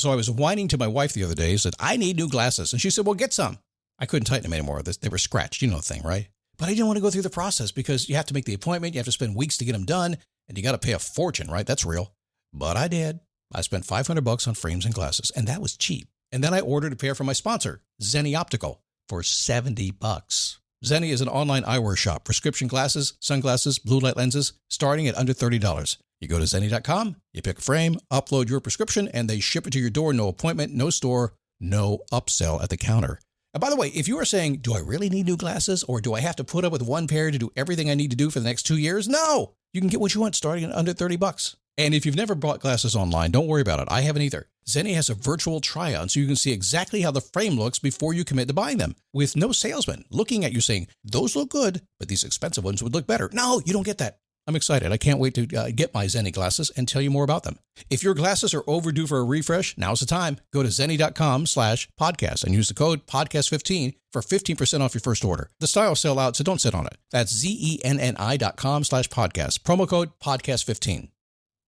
So I was whining to my wife the other day, said, I need new glasses. And she said, well, get some. I couldn't tighten them anymore. They were scratched. You know the thing, right? But I didn't want to go through the process because you have to make the appointment. You have to spend weeks to get them done. And you got to pay a fortune, right? That's real. But I did. I spent $500 on frames and glasses, and that was cheap. And then I ordered a pair from my sponsor, Zenni Optical, for $70. Zenni is an online eyewear shop. Prescription glasses, sunglasses, blue light lenses, starting at under $30. You go to Zenni.com, you pick a frame, upload your prescription, and they ship it to your door. No appointment, no store, no upsell at the counter. And by the way, if you are saying, do I really need new glasses, or do I have to put up with one pair to do everything I need to do for the next 2 years? No! You can get what you want starting at under $30. And if you've never bought glasses online, don't worry about it. I haven't either. Zenni has a virtual try-on so you can see exactly how the frame looks before you commit to buying them, with no salesman looking at you saying, those look good, but these expensive ones would look better. No, you don't get that. I'm excited. I can't wait to get my Zenni glasses and tell you more about them. If your glasses are overdue for a refresh, now's the time. Go to Zenni.com/podcast and use the code podcast15 for 15% off your first order. The styles sell out, so don't sit on it. That's Zenni.com/podcast. Promo code podcast15.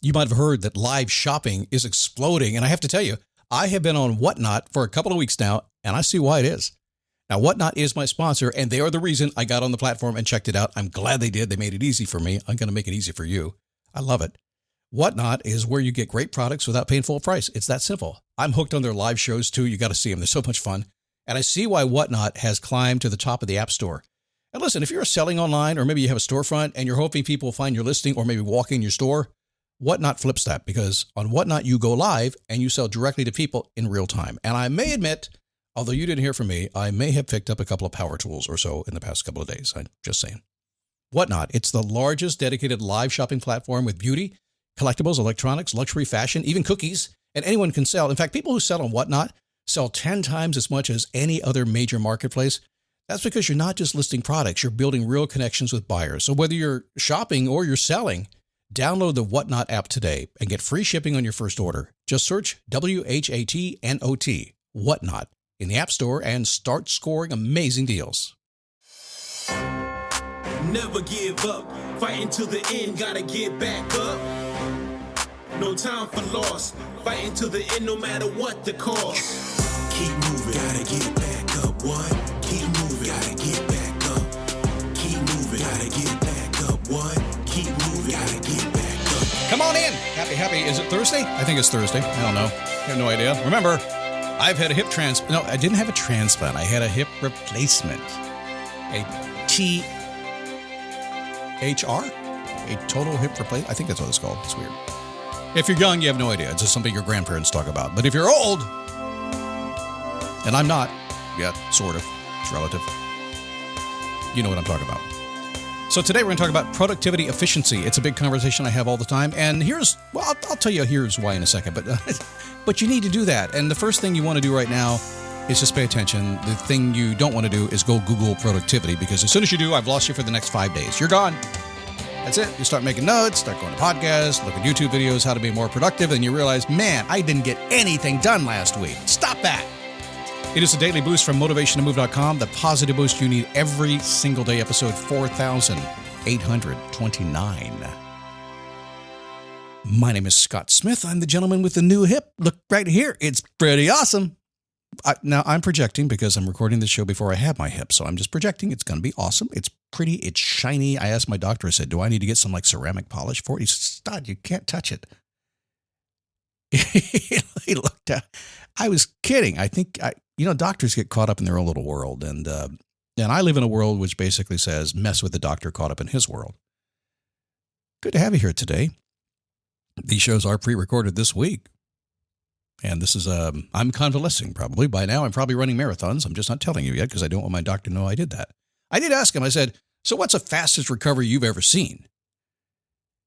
You might have heard that live shopping is exploding, and I have to tell you, I have been on Whatnot for a couple of weeks now, and I see why it is. Now, Whatnot is my sponsor, and they are the reason I got on the platform and checked it out. I'm glad they did. They made it easy for me. I'm going to make it easy for you. I love it. Whatnot is where you get great products without paying full price. It's that simple. I'm hooked on their live shows, too. You got to see them. They're so much fun. And I see why Whatnot has climbed to the top of the App Store. And listen, if you're selling online, or maybe you have a storefront and you're hoping people will find your listing or maybe walk in your store, Whatnot flips that, because on Whatnot, you go live and you sell directly to people in real time. And I may admit, although you didn't hear from me, I may have picked up a couple of power tools or so in the past couple of days. I'm just saying. Whatnot, it's the largest dedicated live shopping platform with beauty, collectibles, electronics, luxury, fashion, even cookies, and anyone can sell. In fact, people who sell on Whatnot sell 10 times as much as any other major marketplace. That's because you're not just listing products, you're building real connections with buyers. So whether you're shopping or you're selling, download the Whatnot app today and get free shipping on your first order. Just search WHATNOT, Whatnot, in the App Store and start scoring amazing deals. Never give up, fighting to the end, gotta get back up. No time for loss, fighting to the end no matter what the cost. Keep moving, gotta get back up, what? Keep moving, gotta get back up. Keep moving, gotta get back up, what? Keep moving, gotta get back up. Come on in. Happy. Is it Thursday? I think it's Thursday. I don't know. I have no idea. Remember, I've had a hip transplant. No, I didn't have a transplant. I had a hip replacement. A THR? A total hip replacement? I think that's what it's called. It's weird. If you're young, you have no idea. It's just something your grandparents talk about. But if you're old, and I'm not yet, sort of. It's relative. You know what I'm talking about. So today we're going to talk about productivity efficiency. It's a big conversation I have all the time. And I'll tell you here's why in a second. But you need to do that. And the first thing you want to do right now is just pay attention. The thing you don't want to do is go Google productivity, because as soon as you do, I've lost you for the next 5 days. You're gone. That's it. You start making notes, start going to podcasts, look at YouTube videos, how to be more productive, and you realize, man, I didn't get anything done last week. Stop that. It is a daily boost from motivationtomove.com, the positive boost you need every single day, episode 4829. My name is Scott Smith. I'm the gentleman with the new hip. Look right here. It's pretty awesome. Now, I'm projecting because I'm recording this show before I have my hip, so I'm just projecting. It's going to be awesome. It's pretty. It's shiny. I asked my doctor, I said, do I need to get some ceramic polish for it? He said, Stod, you can't touch it. He looked at, I was kidding. I think, doctors get caught up in their own little world, and I live in a world which basically says, mess with the doctor caught up in his world. Good to have you here today. These shows are pre-recorded this week. And this is, I'm convalescing probably. By now, I'm probably running marathons. I'm just not telling you yet because I don't want my doctor to know I did that. I did ask him, I said, so what's the fastest recovery you've ever seen?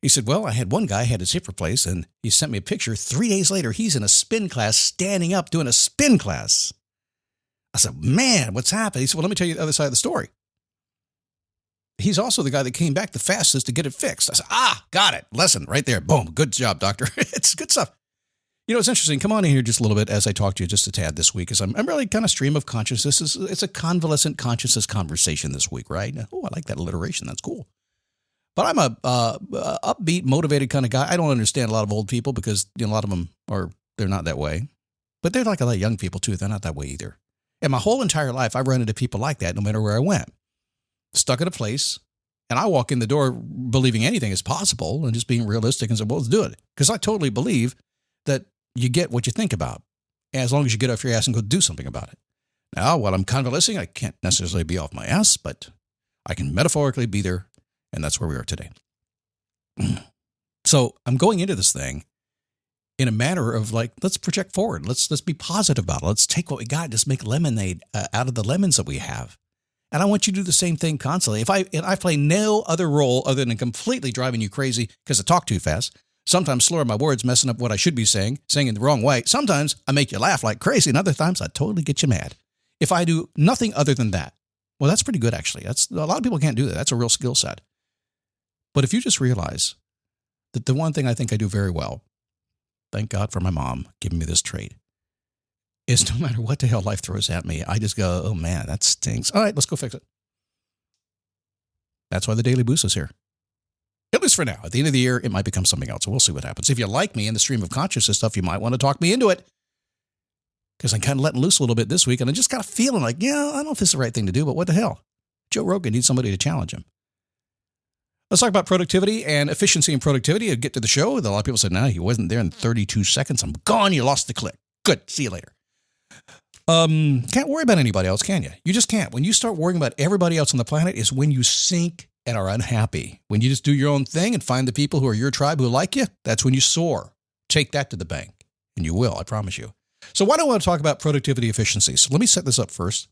He said, well, I had one guy had his hip replaced, and he sent me a picture. 3 days later, he's in a spin class, standing up, doing a spin class. I said, man, what's happened? He said, well, let me tell you the other side of the story. He's also the guy that came back the fastest to get it fixed. I said, got it. Lesson right there. Boom. Good job, doctor. It's good stuff. It's interesting. Come on in here just a little bit as I talk to you just a tad this week, because I'm really kind of stream of consciousness. It's a convalescent consciousness conversation this week, right? Oh, I like that alliteration. That's cool. But I'm a upbeat, motivated kind of guy. I don't understand a lot of old people because a lot of them they're not that way. But they're like a lot of young people too. They're not that way either. And my whole entire life, I've run into people like that no matter where I went. Stuck at a place, and I walk in the door believing anything is possible and just being realistic and say, well, let's do it. Because I totally believe that you get what you think about, as long as you get off your ass and go do something about it. Now, while I'm convalescing, I can't necessarily be off my ass, but I can metaphorically be there, and that's where we are today. So I'm going into this thing in a manner of like, let's project forward. Let's be positive about it. Let's take what we got, just make lemonade out of the lemons that we have. And I want you to do the same thing constantly. If I play no other role other than completely driving you crazy because I talk too fast, sometimes slurring my words, messing up what I should be saying in the wrong way. Sometimes I make you laugh like crazy, and other times I totally get you mad. If I do nothing other than that, well, that's pretty good, actually. That's a lot of people can't do that. That's a real skill set. But if you just realize that the one thing I think I do very well, thank God for my mom giving me this trait, is no matter what the hell life throws at me, I just go, oh man, that stinks. All right, let's go fix it. That's why the Daily Boost is here. At least for now. At the end of the year, it might become something else. So we'll see what happens. If you like me in the stream of consciousness stuff, you might want to talk me into it. Because I'm kind of letting loose a little bit this week, and I just got a feeling like, yeah, I don't know if this is the right thing to do, but what the hell? Joe Rogan needs somebody to challenge him. Let's talk about productivity and efficiency and productivity. I'll get to the show. A lot of people said, no, he wasn't there in 32 seconds. I'm gone. You lost the click. Good. See you later. Can't worry about anybody else, can you? You just can't. When you start worrying about everybody else on the planet is when you sink and are unhappy. When you just do your own thing and find the people who are your tribe who like you, that's when you soar. Take that to the bank. And you will, I promise you. So why do I want to talk about productivity efficiency? So let me set this up first.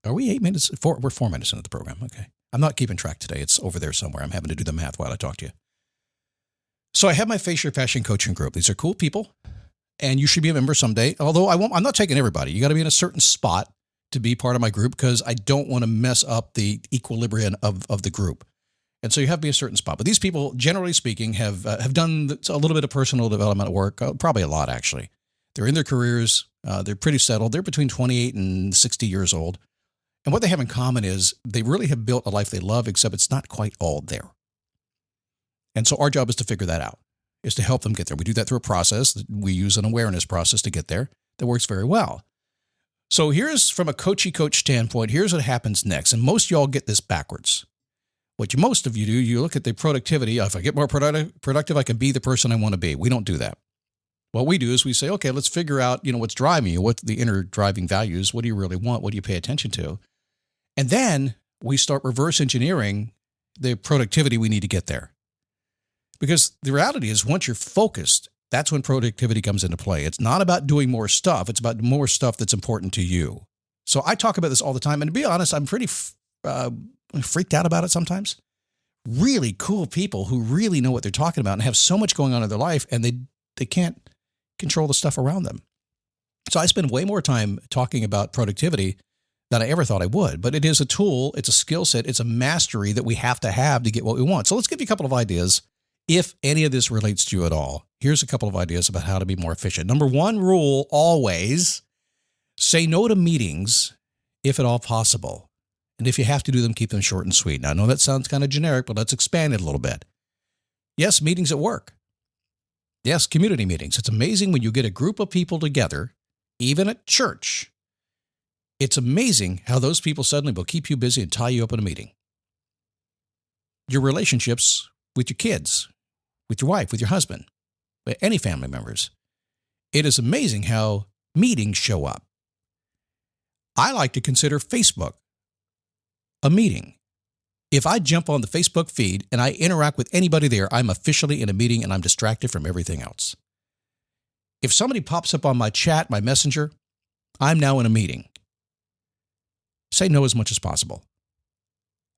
Are we 8 minutes? We're 4 minutes into the program. Okay. I'm not keeping track today. It's over there somewhere. I'm having to do the math while I talk to you. So I have my Face Your Passion coaching group. These are cool people, and you should be a member someday. Although I'm not taking everybody. You got to be in a certain spot to be part of my group because I don't want to mess up the equilibrium of the group. And so you have to be a certain spot. But these people, generally speaking, have done a little bit of personal development work, probably a lot, actually. They're in their careers. They're pretty settled. They're between 28 and 60 years old. And what they have in common is they really have built a life they love, except it's not quite all there. And so our job is to figure that out, is to help them get there. We do that through a process. We use an awareness process to get there that works very well. So here's, from a coachy coach standpoint, here's what happens next. And most y'all get this backwards. What most of you do, you look at the productivity. If I get more productive, I can be the person I want to be. We don't do that. What we do is we say, okay, let's figure out, what's driving you, what's the inner driving values, what do you really want, what do you pay attention to? And then we start reverse engineering the productivity we need to get there. Because the reality is, once you're focused, that's when productivity comes into play. It's not about doing more stuff. It's about more stuff that's important to you. So I talk about this all the time. And to be honest, I'm pretty freaked out about it sometimes. Really cool people who really know what they're talking about and have so much going on in their life, and they can't control the stuff around them. So I spend way more time talking about productivity than I ever thought I would. But it is a tool. It's a skill set. It's a mastery that we have to get what we want. So let's give you a couple of ideas. If any of this relates to you at all, here's a couple of ideas about how to be more efficient. Number one rule, always say no to meetings if at all possible. And if you have to do them, keep them short and sweet. Now, I know that sounds kind of generic, but let's expand it a little bit. Yes, meetings at work. Yes, community meetings. It's amazing when you get a group of people together, even at church. It's amazing how those people suddenly will keep you busy and tie you up in a meeting. Your relationships with your kids, with your wife, with your husband, with any family members. It is amazing how meetings show up. I like to consider Facebook a meeting. If I jump on the Facebook feed and I interact with anybody there, I'm officially in a meeting and I'm distracted from everything else. If somebody pops up on my chat, my messenger, I'm now in a meeting. Say no as much as possible.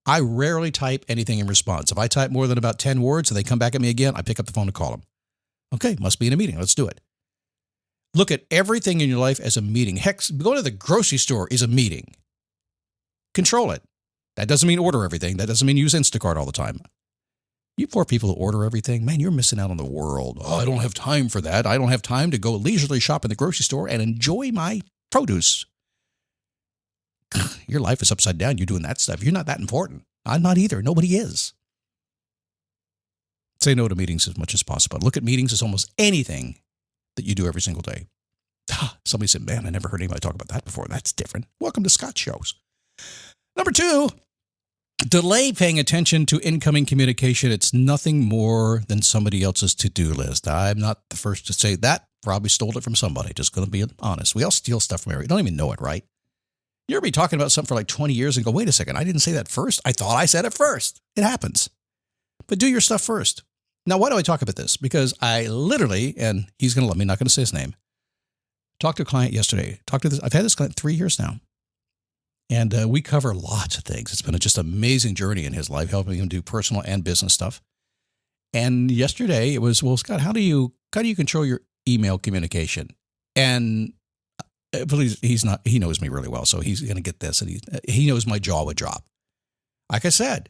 I rarely type anything in response. If I type more than about 10 words and they come back at me again, I pick up the phone and call them. Okay, must be in a meeting. Let's do it. Look at everything in your life as a meeting. Heck, going to the grocery store is a meeting. Control it. That doesn't mean order everything. That doesn't mean use Instacart all the time. You poor people who order everything, man, you're missing out on the world. Oh, I don't have time for that. I don't have time to go leisurely shop in the grocery store and enjoy my produce. Your life is upside down. You're doing that stuff. You're not that important. I'm not either. Nobody is. Say no to meetings as much as possible. Look at meetings as almost anything that you do every single day. Somebody said, man, I never heard anybody talk about that before. That's different. Welcome to Scott Shows. Number 2, delay paying attention to incoming communication. It's nothing more than somebody else's to-do list. I'm not the first to say that. Probably stole it from somebody. Just going to be honest. We all steal stuff from everybody. Don't even know it, right? You ever be talking about something for like 20 years and go, wait a second, I didn't say that first. I thought I said it first. It happens. But do your stuff first. Now, why do I talk about this? Because I literally, and he's going to love me, not going to say his name, talked to a client yesterday. I've had this client 3 years now. And we cover lots of things. It's been just an amazing journey in his life, helping him do personal and business stuff. And yesterday it was, well, Scott, how do you control your email communication? And please, he knows me really well, so he's going to get this. And he knows my jaw would drop. Like I said,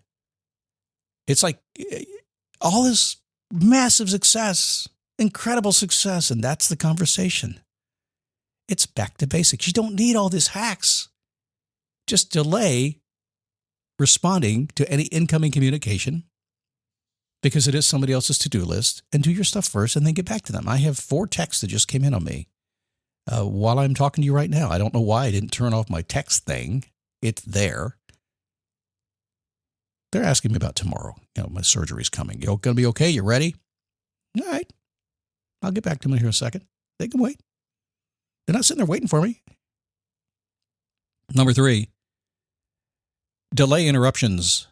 it's like all this massive success, incredible success, and that's the conversation. It's back to basics. You don't need all these hacks. Just delay responding to any incoming communication because it is somebody else's to-do list, and do your stuff first and then get back to them. I have 4 texts that just came in on me while I'm talking to you right now. I don't know why I didn't turn off my text thing. It's there. They're asking me about tomorrow. My surgery's coming. You're going to be okay? You ready? All right. I'll get back to them here in a second. They can wait. They're not sitting there waiting for me. Number 3, delay interruptions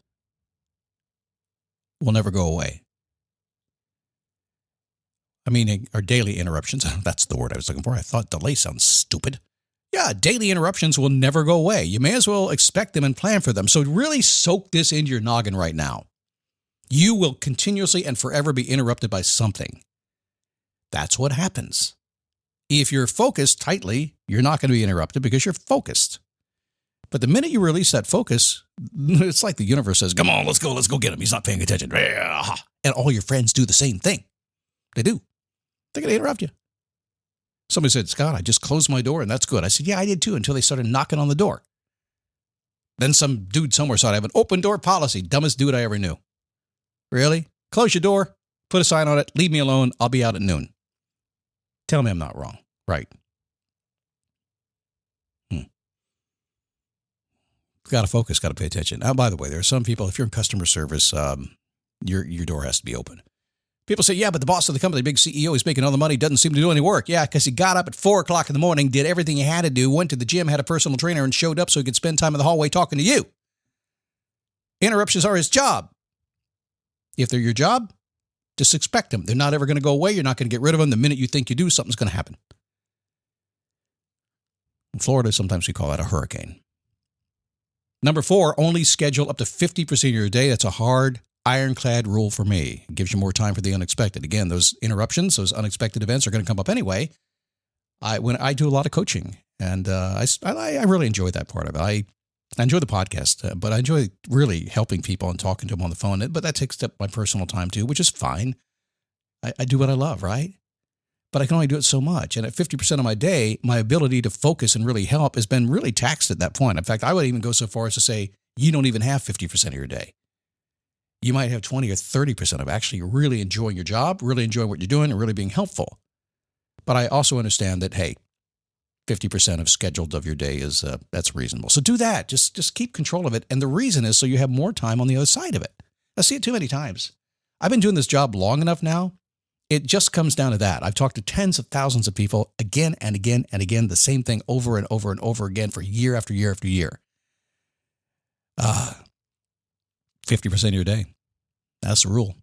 will never go away. I mean, or daily interruptions. That's the word I was looking for. I thought delay sounds stupid. Yeah, daily interruptions will never go away. You may as well expect them and plan for them. So really soak this into your noggin right now. You will continuously and forever be interrupted by something. That's what happens. If you're focused tightly, you're not going to be interrupted because you're focused. But the minute you release that focus, it's like the universe says, come on, let's go get him. He's not paying attention. And all your friends do the same thing. They do. They're going to interrupt you. Somebody said, Scott, I just closed my door and that's good. I said, yeah, I did too, until they started knocking on the door. Then some dude somewhere said, I have an open door policy. Dumbest dude I ever knew. Really? Close your door, put a sign on it, leave me alone. I'll be out at noon. Tell me I'm not wrong. Right. Got to focus, got to pay attention. Now, by the way, there are some people, if you're in customer service, your door has to be open. People say, yeah, but the boss of the company, the big CEO, is making all the money, doesn't seem to do any work. Yeah, because he got up at 4 o'clock in the morning, did everything he had to do, went to the gym, had a personal trainer, and showed up so he could spend time in the hallway talking to you. Interruptions are his job. If they're your job, just expect them. They're not ever going to go away. You're not going to get rid of them. The minute you think you do, something's going to happen. In Florida, sometimes we call that a hurricane. Number 4, only schedule up to 50% of your day. That's a hard, ironclad rule for me. It gives you more time for the unexpected. Again, those interruptions, those unexpected events are going to come up anyway. When I do a lot of coaching, and I really enjoy that part of it. I enjoy the podcast, but I enjoy really helping people and talking to them on the phone. But that takes up my personal time too, which is fine. I do what I love, right? But I can only do it so much. And at 50% of my day, my ability to focus and really help has been really taxed at that point. In fact, I would even go so far as to say, you don't even have 50% of your day. You might have 20 or 30% of actually really enjoying your job, really enjoying what you're doing, and really being helpful. But I also understand that, hey, 50% of scheduled of your day is, that's reasonable. So do that. Just keep control of it. And the reason is so you have more time on the other side of it. I see it too many times. I've been doing this job long enough now. It just comes down to that. I've talked to tens of thousands of people again and again and again, the same thing over and over and over again for year after year after year. 50% of your day. That's the rule.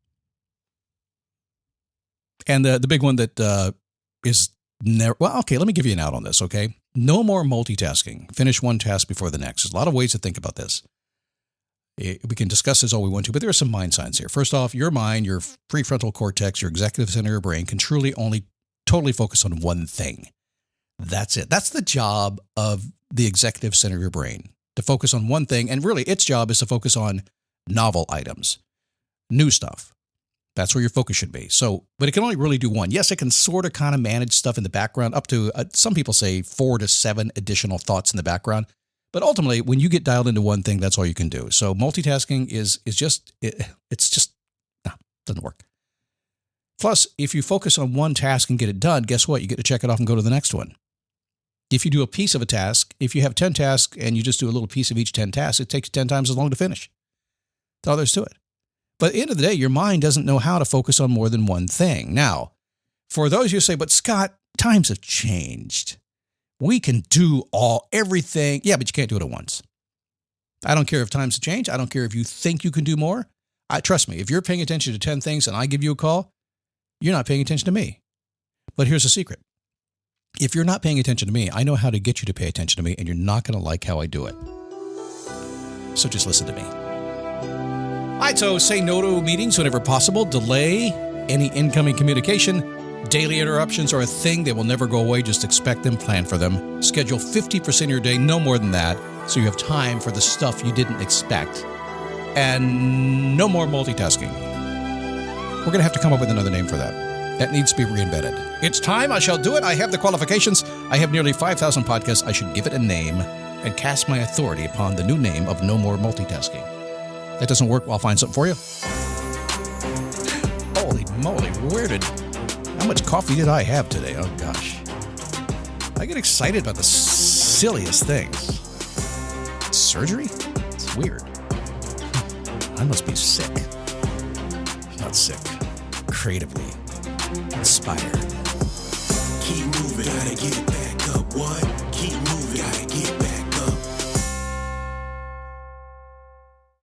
And the big one that is never, well, okay, let me give you an out on this, okay? No more multitasking. Finish one task before the next. There's a lot of ways to think about this. We can discuss this all we want to, but there are some mind signs here. First off, your mind, your prefrontal cortex, your executive center of your brain can truly only totally focus on one thing. That's it. That's the job of the executive center of your brain, to focus on one thing. And really, its job is to focus on novel items, new stuff. That's where your focus should be. So, but it can only really do one. Yes, it can sort of kind of manage stuff in the background, up to, some people say 4 to 7 additional thoughts in the background. But ultimately, when you get dialed into one thing, that's all you can do. So multitasking is just, it's just, no, doesn't work. Plus, if you focus on one task and get it done, guess what? You get to check it off and go to the next one. If you do a piece of a task, if you have 10 tasks and you just do a little piece of each 10 tasks, it takes 10 times as long to finish. That's all there's to it. But at the end of the day, your mind doesn't know how to focus on more than one thing. Now, for those of you who say, but Scott, times have changed. We can do everything. Yeah, but you can't do it at once. I don't care if times have changed. I don't care if you think you can do more. Trust me, if you're paying attention to 10 things and I give you a call, you're not paying attention to me. But here's the secret. If you're not paying attention to me, I know how to get you to pay attention to me, and you're not going to like how I do it. So just listen to me. All right, so say no to meetings whenever possible. Delay any incoming communication. Daily interruptions are a thing. They will never go away. Just expect them, plan for them. Schedule 50% of your day, no more than that, so you have time for the stuff you didn't expect. And no more multitasking. We're going to have to come up with another name for that. That needs to be reinvented. It's time. I shall do it. I have the qualifications. I have nearly 5,000 podcasts. I should give it a name and cast my authority upon the new name of No More Multitasking. That doesn't work. I'll find something for you. Holy moly. How much coffee did I have today? Oh, gosh. I get excited about the silliest things. Surgery? It's weird. I must be sick. Not sick. Creatively inspired. Keep moving, gotta get back up, what?